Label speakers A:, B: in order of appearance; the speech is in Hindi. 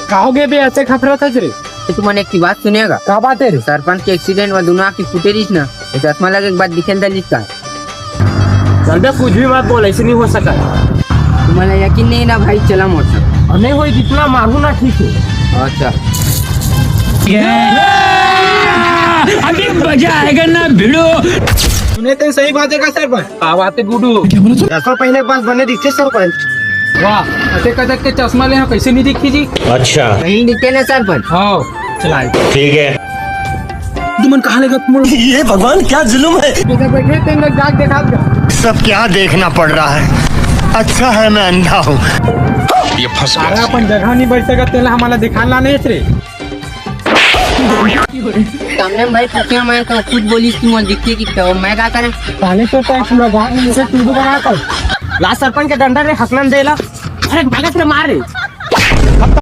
A: कहोगे बे ऐसे खफरत है रे?
B: तो तुम्हारे एक की बात सुनेगा।
A: क्या बात है रे?
B: सरपंच के एक्सीडेंट में दोनों आँख की फुटेरिस ना, तो चश्मा लगे के बाद दिखेंदा लिखता है।
A: चल बे कुछ भी मत बोल, ऐसे नहीं हो सका।
B: तुम्हारा यकीन नहीं ना भाई, चला मोटर।
A: और नहीं होई जितना मारू ना ठीक है।
B: अच्छा
C: अभी मजा आएगा ना भिड़ो।
A: सुने तो सही बात है का सरपंच? क्या बात है गुडू? 10 पहले पास बने दिखते सरपंच। वाह, ऐसे कदक के चश्मा ले कैसे नहीं दिखती जी?
C: अच्छा
B: नहीं दिखते ना सरपंच।
A: हाँ चलाए।
C: ठीक है।
A: तुमन कहाँ लगा तुम?
C: ये भगवान क्या जुल्म है।
A: बैठे तेन लोग जाग देखा दो।
D: सब क्या देखना पड़ रहा है। अच्छा है मैं अंधा हूँ।
C: ये फंस
A: सारा अपन जगह नहीं बैठ सका, तेला हमारा दिखाना नहीं रे।
B: सामने भाई पूछे मैं तो खुद बोली कि मुझे दिखती कि तो मैं क्या करें?
A: पहले तो टैक्स लगा मुझे टूडू बना कर ला सरपंच के डंडा रे हसनन देला। अरे भागत रे मार रे।